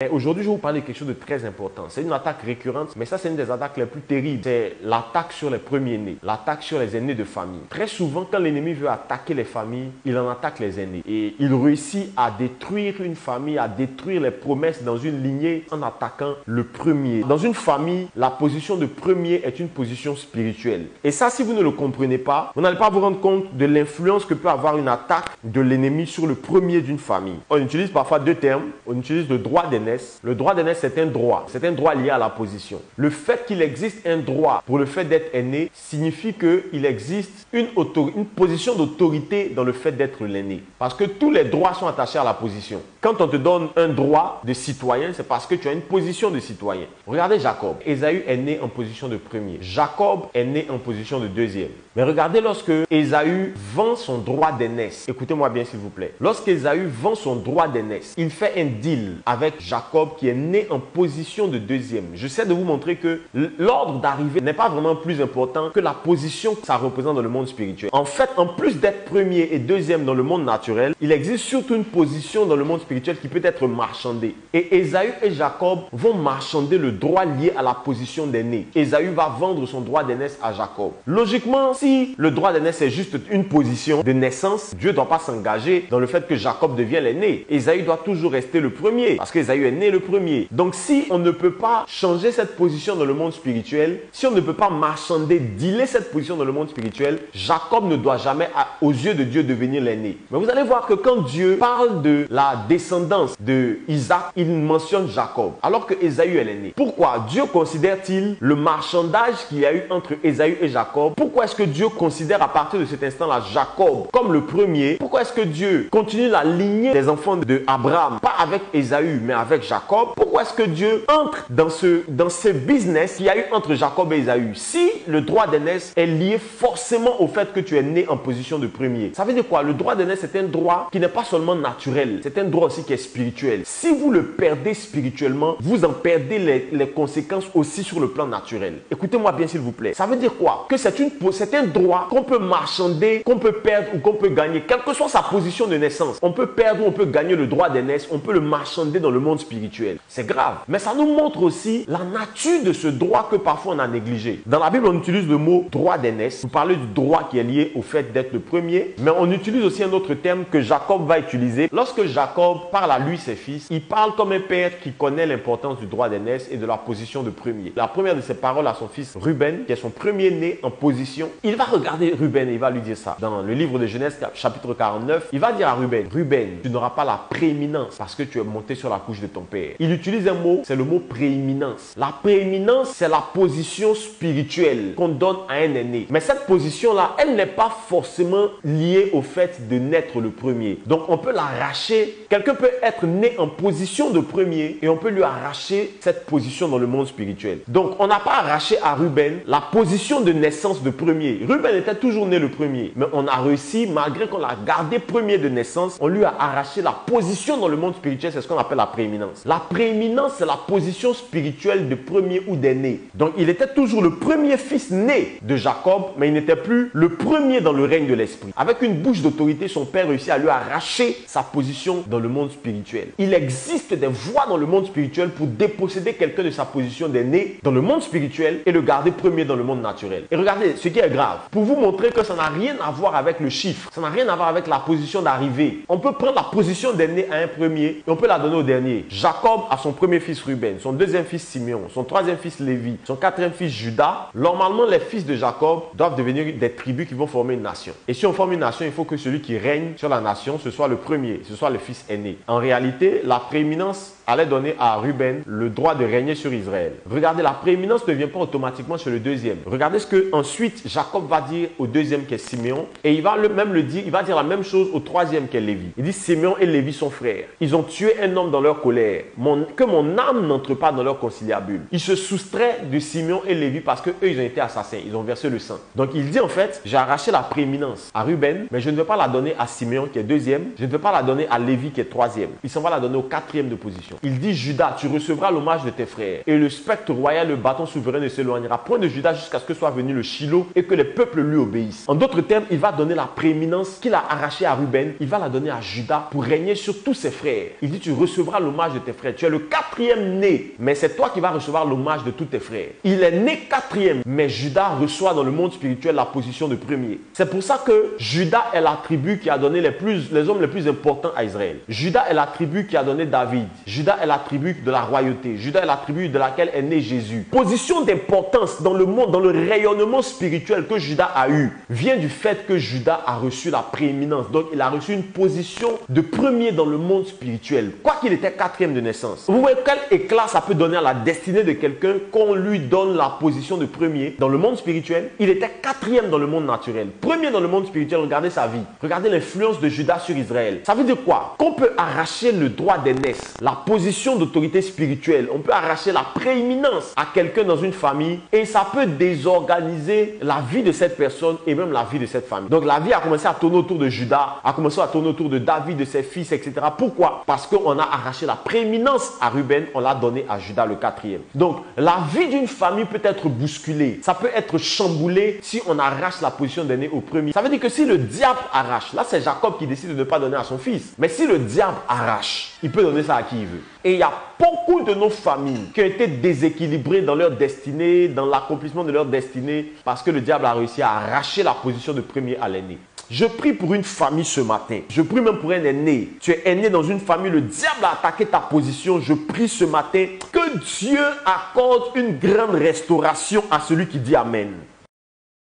Et aujourd'hui, je vais vous parler de quelque chose de très important. C'est une attaque récurrente, mais ça, c'est une des attaques les plus terribles. C'est l'attaque sur les premiers-nés, l'attaque sur les aînés de famille. Très souvent, quand l'ennemi veut attaquer les familles, il en attaque les aînés. Et il réussit à détruire une famille, à détruire les promesses dans une lignée en attaquant le premier. Dans une famille, la position de premier est une position spirituelle. Et ça, si vous ne le comprenez pas, vous n'allez pas vous rendre compte de l'influence que peut avoir une attaque de l'ennemi sur le premier d'une famille. On utilise parfois deux termes. On utilise le droit d'aînesse. Le droit d'aînesse, c'est un droit. C'est un droit lié à la position. Le fait qu'il existe un droit pour le fait d'être aîné signifie qu'il existe une position d'autorité dans le fait d'être l'aîné. Parce que tous les droits sont attachés à la position. Quand on te donne un droit de citoyen, c'est parce que tu as une position de citoyen. Regardez Jacob. Ésaü est né en position de premier. Jacob est né en position de deuxième. Mais regardez lorsque Ésaü vend son droit d'aînesse. Écoutez-moi bien s'il vous plaît. Lorsqu'Ésaü vend son droit d'aînesse, il fait un deal avec Jacob qui est né en position de deuxième. J'essaie de vous montrer que l'ordre d'arrivée n'est pas vraiment plus important que la position que ça représente dans le monde spirituel. En fait, en plus d'être premier et deuxième dans le monde naturel, il existe surtout une position dans le monde spirituel qui peut être marchandée. Et Ésaü et Jacob vont marchander le droit lié à la position d'aîné. Ésaü va vendre son droit d'aînesse à Jacob. Logiquement, si le droit d'aînesse est juste une position de naissance, Dieu ne doit pas s'engager dans le fait que Jacob devienne l'aîné. Ésaü doit toujours rester le premier parce qu'Ésaü est né le premier. Donc si on ne peut pas changer cette position dans le monde spirituel, si on ne peut pas marchander, dealer cette position dans le monde spirituel, Jacob ne doit jamais, aux yeux de Dieu, devenir l'aîné. Mais vous allez voir que quand Dieu parle de la descendance de Isaac, il mentionne Jacob, alors que Ésaü est l'aîné. Pourquoi Dieu considère-t-il le marchandage qu'il y a eu entre Ésaü et Jacob? Pourquoi est-ce que Dieu considère à partir de cet instant-là Jacob comme le premier? Pourquoi est-ce que Dieu continue la lignée des enfants de Abraham, pas avec Ésaü, mais avec Jacob? Pourquoi est-ce que Dieu entre dans ce business qu'il y a eu entre Jacob et Ésaü? Si le droit d'aînesse est lié forcément au fait que tu es né en position de premier. Ça veut dire quoi? Le droit d'aînesse, c'est un droit qui n'est pas seulement naturel, c'est un droit aussi qui est spirituel. Si vous le perdez spirituellement, vous en perdez les conséquences aussi sur le plan naturel. Écoutez-moi bien s'il vous plaît. Ça veut dire quoi? Que c'est un droit qu'on peut marchander, qu'on peut perdre ou qu'on peut gagner, quelle que soit sa position de naissance. On peut perdre ou on peut gagner le droit d'aînesse, on peut le marchander dans le monde spirituel. C'est grave. Mais ça nous montre aussi la nature de ce droit que parfois on a négligé. Dans la Bible, on utilise le mot droit d'aînesse pour parler du droit qui est lié au fait d'être le premier. Mais on utilise aussi un autre terme que Jacob va utiliser. Lorsque Jacob parle à lui, ses fils, il parle comme un père qui connaît l'importance du droit d'aînesse et de la position de premier. La première de ses paroles à son fils Ruben, qui est son premier né en position, il va regarder Ruben et il va lui dire ça. Dans le livre de Genèse, chapitre 49, il va dire à Ruben, Ruben, tu n'auras pas la prééminence parce que tu es monté sur la couche de ton père. Il utilise un mot, c'est le mot prééminence. La prééminence, c'est la position spirituelle qu'on donne à un aîné. Mais cette position-là, elle n'est pas forcément liée au fait de naître le premier. Donc, on peut l'arracher. Quelqu'un peut être né en position de premier et on peut lui arracher cette position dans le monde spirituel. Donc, on n'a pas arraché à Ruben la position de naissance de premier. Ruben était toujours né le premier. Mais on a réussi, malgré qu'on l'a gardé premier de naissance, on lui a arraché la position dans le monde spirituel. C'est ce qu'on appelle la prééminence. La prééminence, c'est la position spirituelle de premier ou d'aîné. Donc, il était toujours le premier fils né de Jacob, mais il n'était plus le premier dans le règne de l'esprit. Avec une bouche d'autorité, son père réussit à lui arracher sa position dans le monde spirituel. Il existe des voies dans le monde spirituel pour déposséder quelqu'un de sa position d'aîné dans le monde spirituel et le garder premier dans le monde naturel. Et regardez, ce qui est grave, pour vous montrer que ça n'a rien à voir avec le chiffre, ça n'a rien à voir avec la position d'arrivée. On peut prendre la position d'aîné à un premier et on peut la donner au dernier. Jacob a son premier fils Ruben, son deuxième fils Simeon, son troisième fils Lévi, son quatrième fils Judas. Normalement, les fils de Jacob doivent devenir des tribus qui vont former une nation. Et si on forme une nation, il faut que celui qui règne sur la nation, ce soit le premier, ce soit le fils aîné. En réalité, la prééminence allait donner à Ruben le droit de régner sur Israël. Regardez, la prééminence ne vient pas automatiquement sur le deuxième. Regardez ce que ensuite Jacob va dire au deuxième qui est Simeon et il va il va dire la même chose au troisième qui est Lévi. Il dit Simeon et Lévi sont frères. Ils ont tué un homme dans leur colère. Que mon âme n'entre pas dans leur conciliabule. Il se soustrait de Simeon et Lévi parce que eux ils ont été assassins. Ils ont versé le sang. Donc il dit en fait, j'ai arraché la prééminence à Ruben, mais je ne vais pas la donner à Simeon qui est deuxième. Je ne vais pas la donner à Lévi qui est troisième. Il s'en va la donner au quatrième de position. Il dit, Judas, tu recevras l'hommage de tes frères. Et le spectre royal, le bâton souverain ne s'éloignera point de Judas jusqu'à ce que soit venu le Shiloh et que les peuples lui obéissent. En d'autres termes, il va donner la prééminence qu'il a arrachée à Ruben. Il va la donner à Judas pour régner sur tous ses frères. Il dit, tu recevras l'hommage de tes frères. Tu es le quatrième né, mais c'est toi qui vas recevoir l'hommage de tous tes frères. Il est né quatrième, mais Judas reçoit dans le monde spirituel la position de premier. C'est pour ça que Judas est la tribu qui a donné les hommes les plus importants à Israël. Judas est la tribu qui a donné David. Judas est la tribu de la royauté. Judas est la tribu de laquelle est né Jésus. Position d'importance dans le monde, dans le rayonnement spirituel que Judas a eu, vient du fait que Judas a reçu la prééminence. Donc, il a reçu une position de premier dans le monde spirituel, quoiqu'il était quatrième de naissance. Vous voyez quel éclat ça peut donner à la destinée de quelqu'un qu'on lui donne la position de premier dans le monde spirituel. Il était quatrième dans le monde naturel. Premier dans le monde spirituel, regardez sa vie. Regardez l'influence de Judas sur Israël. Ça veut dire quoi? Qu'on peut arracher le droit d'aînesse, la position d'autorité spirituelle. On peut arracher la prééminence à quelqu'un dans une famille et ça peut désorganiser la vie de cette personne et même la vie de cette famille. Donc la vie a commencé à tourner autour de Judas, a commencé à tourner autour de David, de ses fils, etc. Pourquoi? Parce qu'on a arraché la prééminence à Ruben, on l'a donné à Judas le quatrième. Donc la vie d'une famille peut être bousculée, ça peut être chamboulé si on arrache la position d'aîné au premier. Ça veut dire que si le diable arrache, là c'est Jacob qui décide de ne pas donner à son fils, mais si le diable arrache, il peut donner ça à qui il veut. Et il y a beaucoup de nos familles qui ont été déséquilibrées dans leur destinée, dans l'accomplissement de leur destinée, parce que le diable a réussi à arracher la position de premier à l'aîné. Je prie pour une famille ce matin. Je prie même pour un aîné. Tu es aîné dans une famille, le diable a attaqué ta position. Je prie ce matin que Dieu accorde une grande restauration à celui qui dit Amen.